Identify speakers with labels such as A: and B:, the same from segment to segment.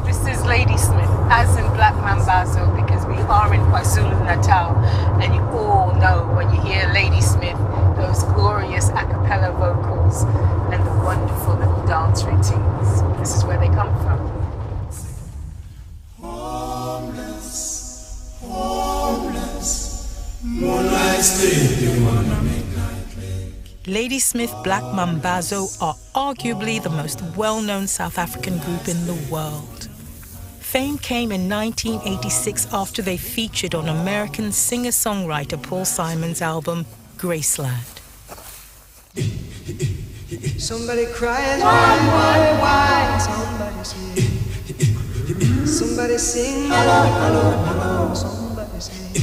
A: This is Lady Smith, as in Black Mambazo, because we are in KwaZulu-Natal, and you all know when you hear Lady Smith, those glorious a cappella vocals and the wonderful little dance routines. This is where they come from.
B: Homeless, homeless, moonlight sleeping on a midnight lake.
C: Lady Smith Black Mambazo are arguably the most well-known South African group in the world. Fame came in 1986 after they featured on American singer-songwriter Paul Simon's album, Graceland.
D: Somebody crying, why? Somebody sing. Somebody sing, hello, somebody sing.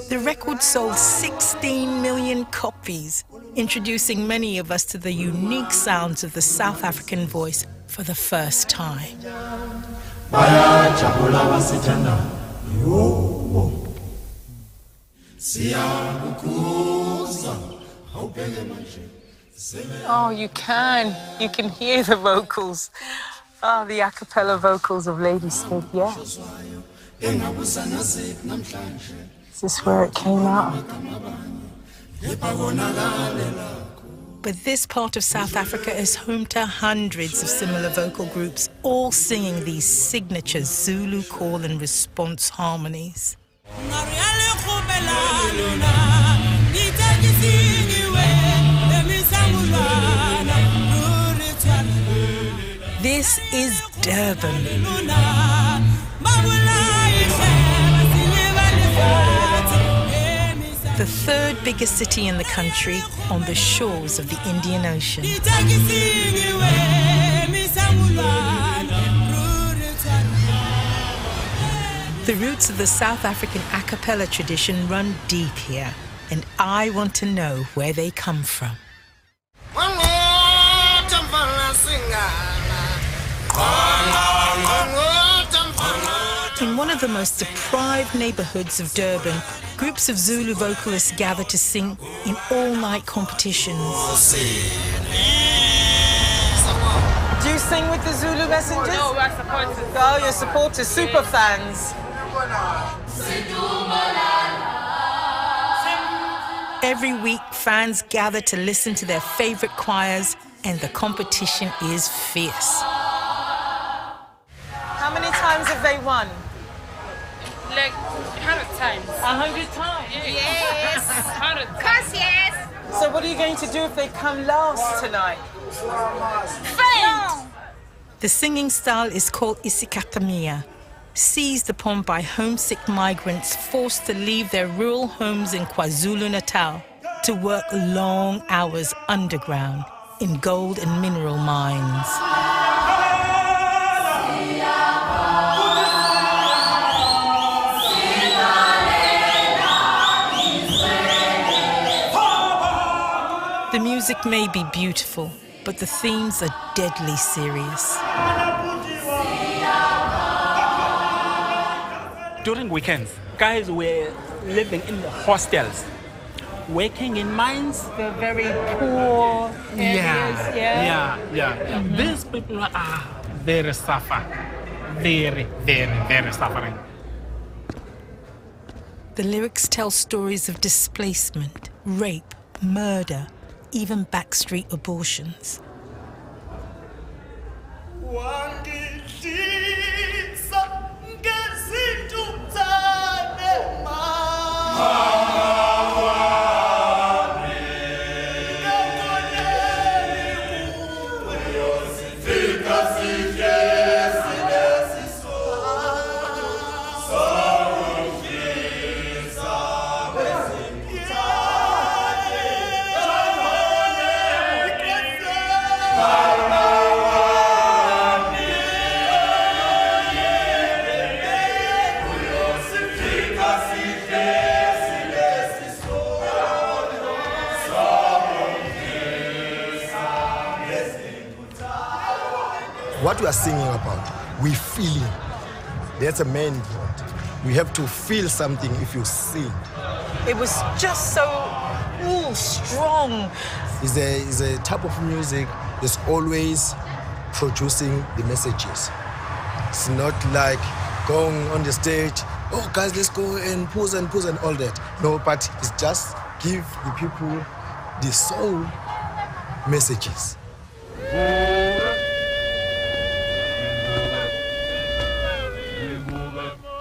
C: The record sold 16 million copies, introducing many of us to the unique sounds of the South African voice for the first time.
A: Oh, you can hear the vocals. Oh, the a cappella vocals of Lady Smith, yes. Is this where it came out?
C: But this part of South Africa is home to hundreds of similar vocal groups, all singing these signature Zulu call and response harmonies. This is Durban. The third biggest city in the country on the shores of the Indian Ocean. The roots of the South African a cappella tradition run deep here, and I want to know where they come from. In one of the most deprived neighborhoods of Durban, groups of Zulu vocalists gather to sing in all-night competitions.
A: Do you sing with the Zulu Messengers? No, we're supporters. Oh, you're supporters, super fans.
C: Every week, fans gather to listen to their favorite choirs, and the competition is fierce.
A: How many times have they won?
E: Like 100 times.
A: 100 times?
E: Yes. 100 times. Of course, yes.
A: So what are you going to do if they come last tonight?
E: Faint!
C: The singing style is called Isicathamiya, seized upon by homesick migrants forced to leave their rural homes in KwaZulu-Natal to work long hours underground in gold and mineral mines. The music may be beautiful, but the themes are deadly serious.
F: During weekends, guys were living in the hostels, working in mines.
A: The very poor areas,
F: Yeah. These people are very suffering, very suffering.
C: The lyrics tell stories of displacement, rape, murder, even backstreet abortions.
G: What we are singing about, we feeling. That's a main point. We have to feel something if you sing.
C: It was just so strong.
G: It's a type of music that's always producing the messages. It's not like going on the stage, oh guys, let's go and pose and all that. No, but it's just give the people the soul messages.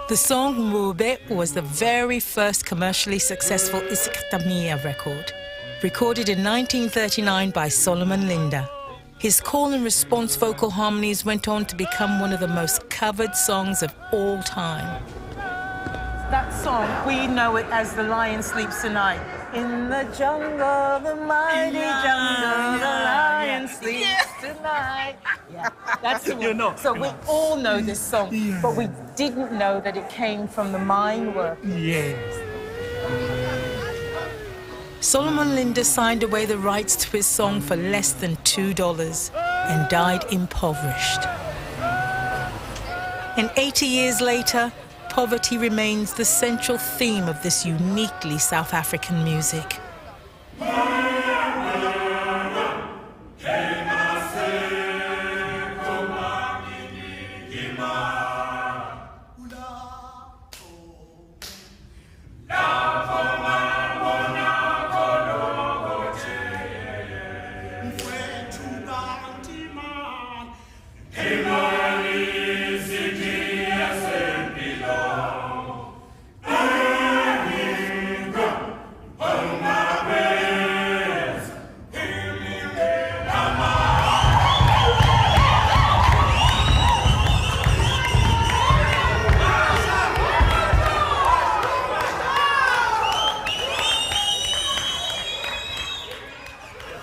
C: The song Mbube was the very first commercially successful Isicathamiya record, recorded in 1939 by Solomon Linda. His call and response vocal harmonies went on to become one of the most covered songs of all time. That song, we know it as The Lion Sleeps Tonight. In the jungle, the mighty jungle, the lion sleeps tonight. Yeah, that's the one.
F: You know.
C: So we all know this song, but we didn't know that it came from the mine work.
F: Yes.
C: Solomon Linda signed away the rights to his song for less than $2 and died impoverished. And 80 years later, poverty remains the central theme of this uniquely South African music.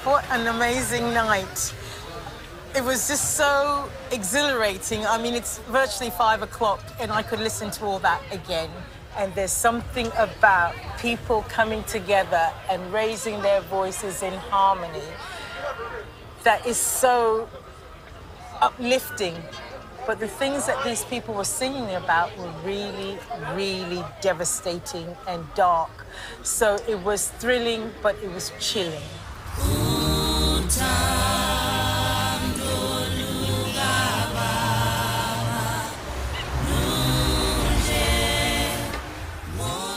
C: What an amazing night. It was just so exhilarating. I mean, it's virtually 5 o'clock and I could listen to all that again. And there's something about people coming together and raising their voices in harmony that is so uplifting. But the things that these people were singing about were really, really devastating and dark. So it was thrilling, but it was chilling.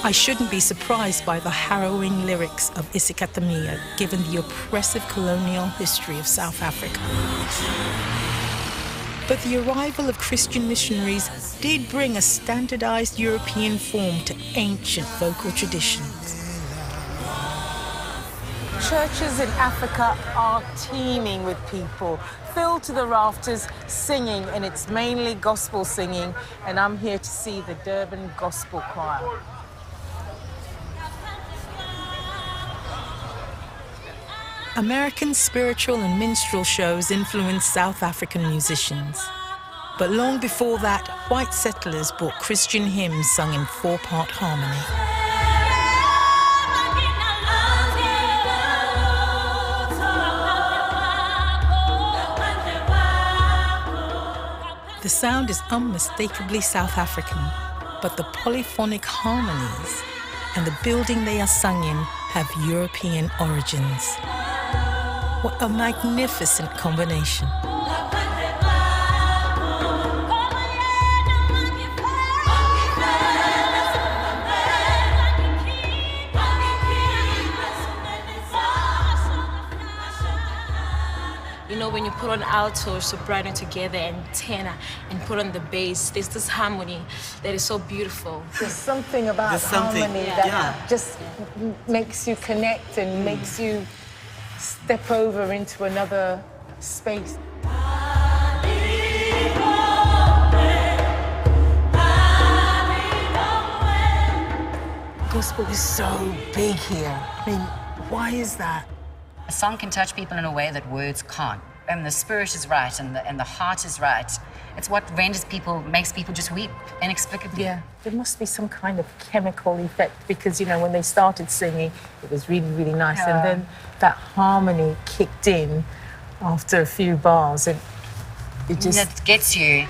C: I shouldn't be surprised by the harrowing lyrics of Isicathamiya, given the oppressive colonial history of South Africa. But the arrival of Christian missionaries did bring a standardized European form to ancient vocal traditions. Churches in Africa are teeming with people, filled to the rafters, singing, and it's mainly gospel singing, and I'm here to see the Durban Gospel Choir. American spiritual and minstrel shows influenced South African musicians. But long before that, white settlers brought Christian hymns sung in 4-part harmony. The sound is unmistakably South African, but the polyphonic harmonies and the building they are sung in have European origins. What a magnificent combination.
H: You know, when you put on alto, soprano together, and tenor, and put on the bass, there's this harmony that is so beautiful.
C: There's something about harmony that just makes you connect and makes you step over into another space. Gospel is so big here. I mean, why is that?
I: A song can touch people in a way that words can't. And the spirit is right and the heart is right. It's what makes people just weep inexplicably.
C: Yeah, there must be some kind of chemical effect because, you know, when they started singing, it was really, really nice. And then that harmony kicked in after a few bars and it just...
I: It gets you.